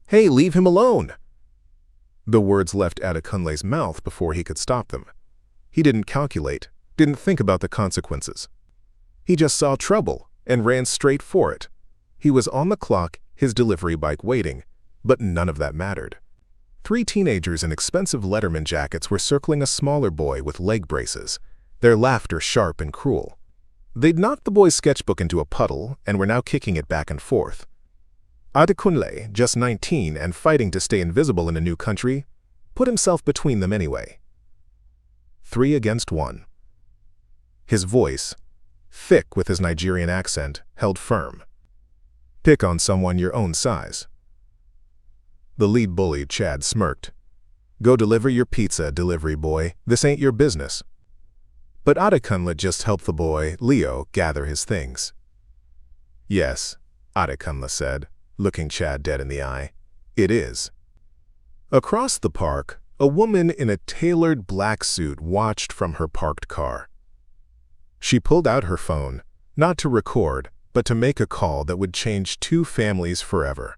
"Hey, leave him alone!" The words left Adekunle's mouth before he could stop them. He didn't calculate, didn't think about the consequences. He just saw trouble and ran straight for it. He was on the clock, his delivery bike waiting, but none of that mattered. 3 teenagers in expensive Letterman jackets were circling a smaller boy with leg braces, their laughter sharp and cruel. They'd knocked the boy's sketchbook into a puddle and were now kicking it back and forth. Adekunle, just 19 and fighting to stay invisible in a new country, put himself between them anyway. 3 against 1. His voice, thick with his Nigerian accent, held firm. "Pick on someone your own size." The lead bully, Chad, smirked. "Go deliver your pizza, delivery boy. This ain't your business." But Adekunle just helped the boy, Leo, gather his things. "Yes," Adekunle said, looking Chad dead in the eye. "It is." Across the park, a woman in a tailored black suit watched from her parked car. She pulled out her phone, not to record, but to make a call that would change 2 families forever.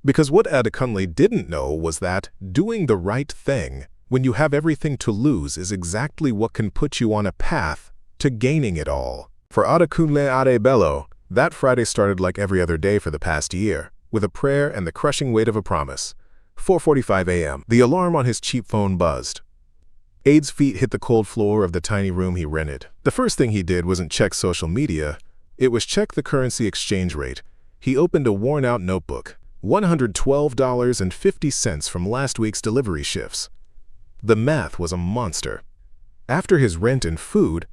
Because what Adekunle didn't know was that doing the right thing when you have everything to lose is exactly what can put you on a path to gaining it all. For Adekunle Adebello, that Friday started like every other day for the past year, with a prayer and the crushing weight of a promise. 4:45 a.m. The alarm on his cheap phone buzzed. Ade's feet hit the cold floor of the tiny room he rented. The first thing he did wasn't check social media, it was check the currency exchange rate. He opened a worn-out notebook. $112.50 from last week's delivery shifts. The math was a monster. After his rent and food,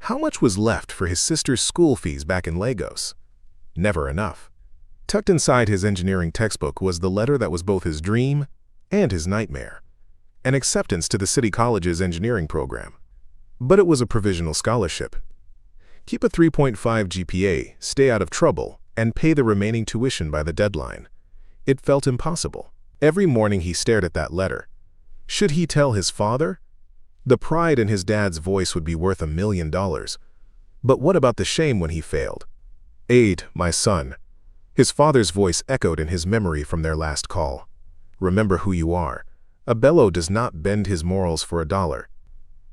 how much was left for his sister's school fees back in Lagos? Never enough. Tucked inside his engineering textbook was the letter that was both his dream and his nightmare. An acceptance to the city college's engineering program. But it was a provisional scholarship. Keep a 3.5 GPA, stay out of trouble, and pay the remaining tuition by the deadline. It felt impossible. Every morning he stared at that letter. Should he tell his father? The pride in his dad's voice would be worth $1 million. But what about the shame when he failed? "Ade, my son." His father's voice echoed in his memory from their last call. "Remember who you are. A bellow does not bend his morals for $1.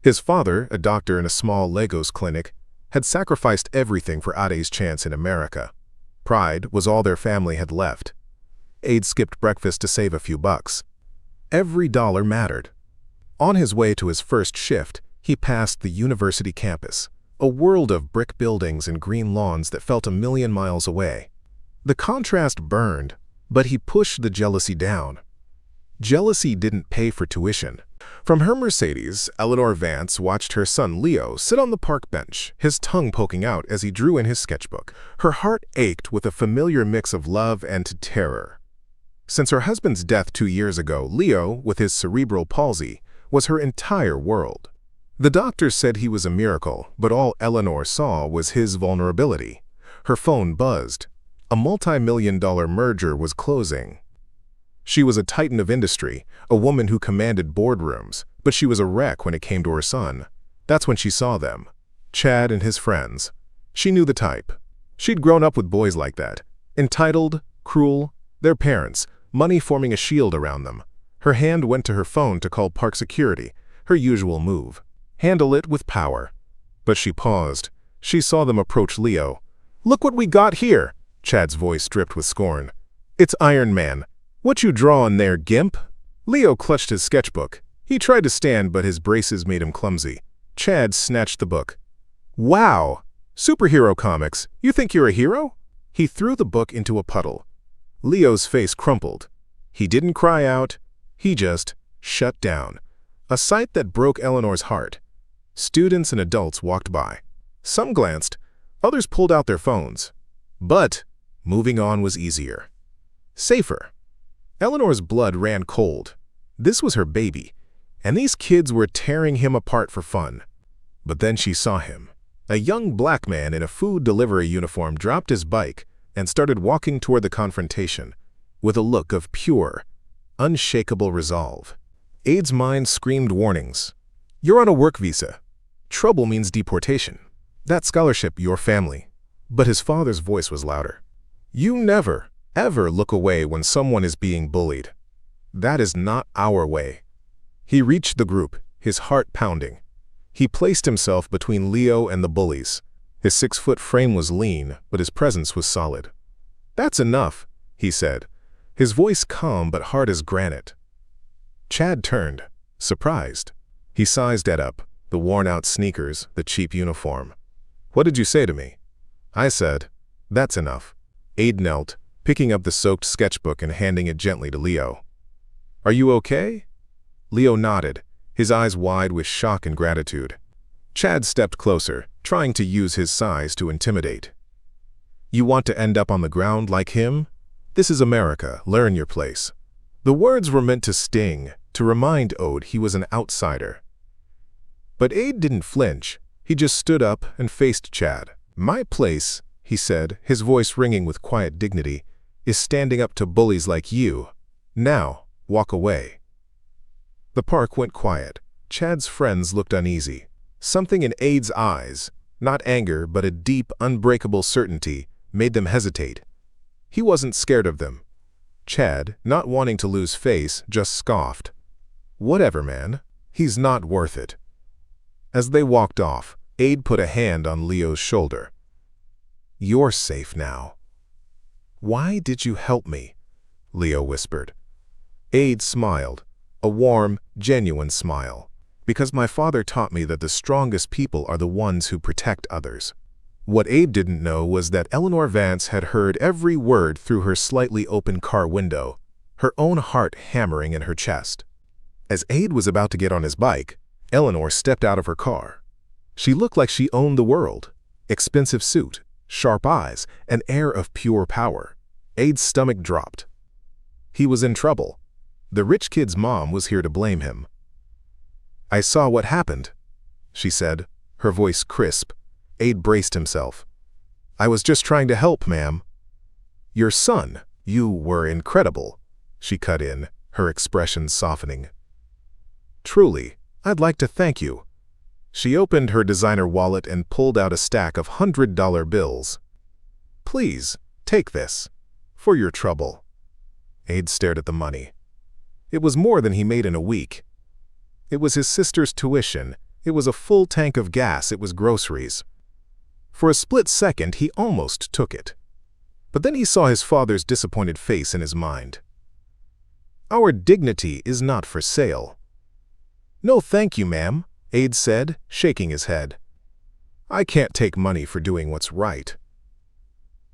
His father, a doctor in a small Lagos clinic, had sacrificed everything for Ade's chance in America. Pride was all their family had left. Ade skipped breakfast to save a few bucks. Every dollar mattered. On his way to his first shift, he passed the university campus, a world of brick buildings and green lawns that felt 1,000,000 miles away. The contrast burned, but he pushed the jealousy down. Jealousy didn't pay for tuition. From her Mercedes, Eleanor Vance watched her son Leo sit on the park bench, his tongue poking out as he drew in his sketchbook. Her heart ached with a familiar mix of love and terror. Since her husband's death 2 years ago, Leo, with his cerebral palsy, was her entire world. The doctors said he was a miracle, but all Eleanor saw was his vulnerability. Her phone buzzed. A multi-million-dollar merger was closing. She was a titan of industry, a woman who commanded boardrooms, but she was a wreck when it came to her son. That's when she saw them. Chad and his friends. She knew the type. She'd grown up with boys like that. Entitled, cruel, their parents, money forming a shield around them. Her hand went to her phone to call park security, her usual move. Handle it with power. But she paused. She saw them approach Leo. "Look what we got here!" Chad's voice dripped with scorn. "It's Iron Man. What you drawin' there, gimp?" Leo clutched his sketchbook. He tried to stand, but his braces made him clumsy. Chad snatched the book. "Wow! Superhero comics. You think you're a hero?" He threw the book into a puddle. Leo's face crumpled. He didn't cry out. He just shut down. A sight that broke Eleanor's heart. Students and adults walked by. Some glanced. Others pulled out their phones. But moving on was easier. Safer. Eleanor's blood ran cold. This was her baby, and these kids were tearing him apart for fun. But then she saw him. A young black man in a food delivery uniform dropped his bike and started walking toward the confrontation, with a look of pure, unshakable resolve. Ade's mind screamed warnings. "You're on a work visa. Trouble means deportation. That scholarship, your family." But his father's voice was louder. "You never, ever look away when someone is being bullied. That is not our way. He reached the group, his heart pounding. He placed himself between Leo and the bullies. His 6-foot frame was lean, but his presence was solid. "That's enough," he said, his voice calm but hard as granite. Chad turned, surprised. He sized Ed up, the worn-out sneakers, the cheap uniform. "What did you say to me?" I said, "That's enough." Ade knelt, picking up the soaked sketchbook and handing it gently to Leo. "Are you okay?" Leo nodded, his eyes wide with shock and gratitude. Chad stepped closer, trying to use his size to intimidate. "You want to end up on the ground like him? This is America, learn your place." The words were meant to sting, to remind Ode he was an outsider. But Ade didn't flinch. He just stood up and faced Chad. "My place," he said, his voice ringing with quiet dignity, "is standing up to bullies like you. Now, walk away." The park went quiet. Chad's friends looked uneasy. Something in Ade's eyes, not anger but a deep, unbreakable certainty, made them hesitate. He wasn't scared of them. Chad, not wanting to lose face, just scoffed. "Whatever, man. He's not worth it." As they walked off, Ade put a hand on Leo's shoulder. "You're safe now." "Why did you help me?" Leo whispered. Ade smiled, a warm, genuine smile. "Because my father taught me that the strongest people are the ones who protect others." What Ade didn't know was that Eleanor Vance had heard every word through her slightly open car window, her own heart hammering in her chest. As Ade was about to get on his bike, Eleanor stepped out of her car. She looked like she owned the world. Expensive suit, sharp eyes, an air of pure power. Ade's stomach dropped. He was in trouble. The rich kid's mom was here to blame him. "I saw what happened," she said, her voice crisp. Ade braced himself. "I was just trying to help, ma'am." "Your son, you were incredible," she cut in, her expression softening. "Truly, I'd like to thank you." She opened her designer wallet and pulled out a stack of $100 bills. "Please, take this. For your trouble." Ade stared at the money. It was more than he made in a week. It was his sister's tuition. It was a full tank of gas. It was groceries. For a split second, he almost took it. But then he saw his father's disappointed face in his mind. "Our dignity is not for sale." "No thank you, ma'am," Ade said, shaking his head. "I can't take money for doing what's right."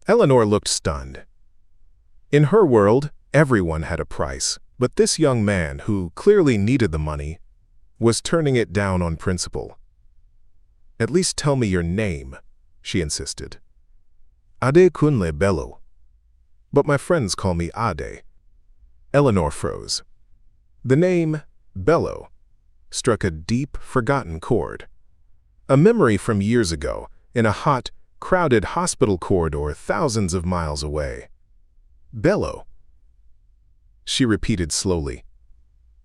Eleanor looked stunned. In her world, everyone had a price, but this young man, who clearly needed the money, was turning it down on principle. "At least tell me your name," she insisted. "Adekunle Bello. But my friends call me Ade." Eleanor froze. The name, Bello, struck a deep, forgotten chord. A memory from years ago, in a hot, crowded hospital corridor thousands of miles away. "Bello," she repeated slowly.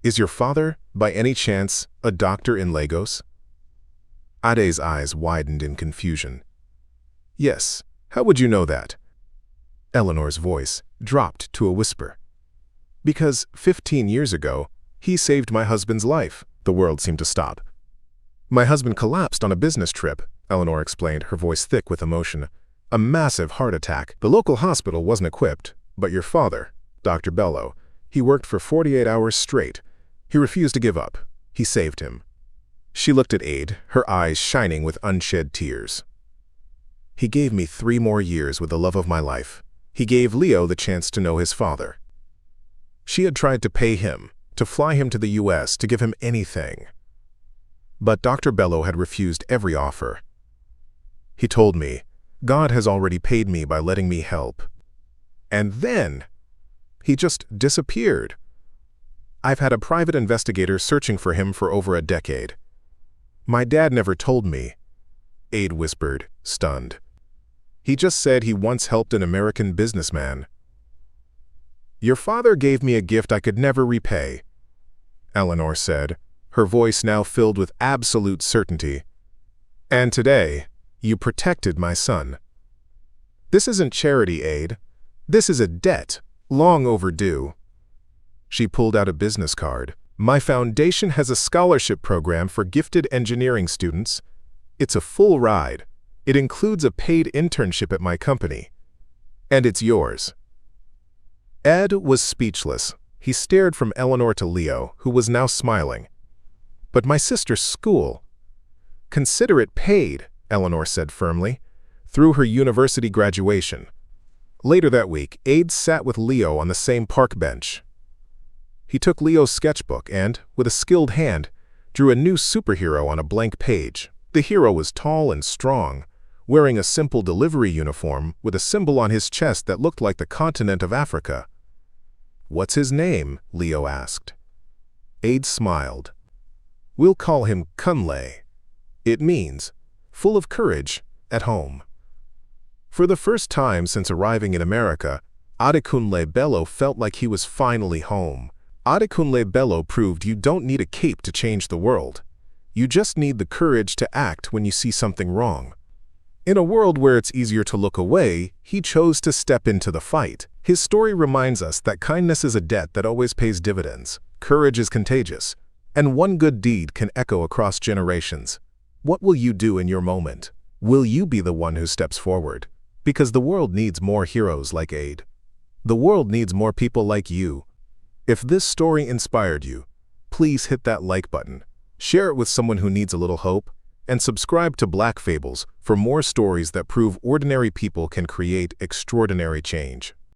"Is your father, by any chance, a doctor in Lagos?" Ade's eyes widened in confusion. "Yes, how would you know that?" Eleanor's voice dropped to a whisper. "Because 15 years ago, he saved my husband's life." The world seemed to stop. "My husband collapsed on a business trip," Eleanor explained, her voice thick with emotion. "A massive heart attack. The local hospital wasn't equipped, but your father, Dr. Bello, he worked for 48 hours straight. He refused to give up. He saved him." She looked at Ade, her eyes shining with unshed tears. "He gave me 3 more years with the love of my life. He gave Leo the chance to know his father." She had tried to pay him, to fly him to the U.S., to give him anything. But Dr. Bello had refused every offer. "He told me, God has already paid me by letting me help." And then he just disappeared. "I've had a private investigator searching for him for over a decade." "My dad never told me," Ade whispered, stunned. "He just said he once helped an American businessman." "Your father gave me a gift I could never repay," Eleanor said, her voice now filled with absolute certainty. "And today, you protected my son." "This isn't charity, Ade. This is a debt, long overdue. She pulled out a business card. My foundation has a scholarship program for gifted engineering students. It's a full ride. It includes a paid internship at my company. And it's yours. Ed was speechless. He stared from Eleanor to Leo, who was now smiling. But my sister's school. Consider it paid, Eleanor said firmly, through her university graduation. Later that week, Ade sat with Leo on the same park bench. He took Leo's sketchbook and, with a skilled hand, drew a new superhero on a blank page. The hero was tall and strong, wearing a simple delivery uniform with a symbol on his chest that looked like the continent of Africa. "What's his name?" Leo asked. Ade smiled. "We'll call him Adekunle. It means, full of courage, at home." For the first time since arriving in America, Adekunle Bello felt like he was finally home. Adekunle Bello proved you don't need a cape to change the world. You just need the courage to act when you see something wrong. In a world where it's easier to look away, he chose to step into the fight. His story reminds us that kindness is a debt that always pays dividends. Courage is contagious, and one good deed can echo across generations. What will you do in your moment? Will you be the one who steps forward? Because the world needs more heroes like Ade. The world needs more people like you. If this story inspired you, please hit that like button, share it with someone who needs a little hope, and subscribe to Black Fables for more stories that prove ordinary people can create extraordinary change.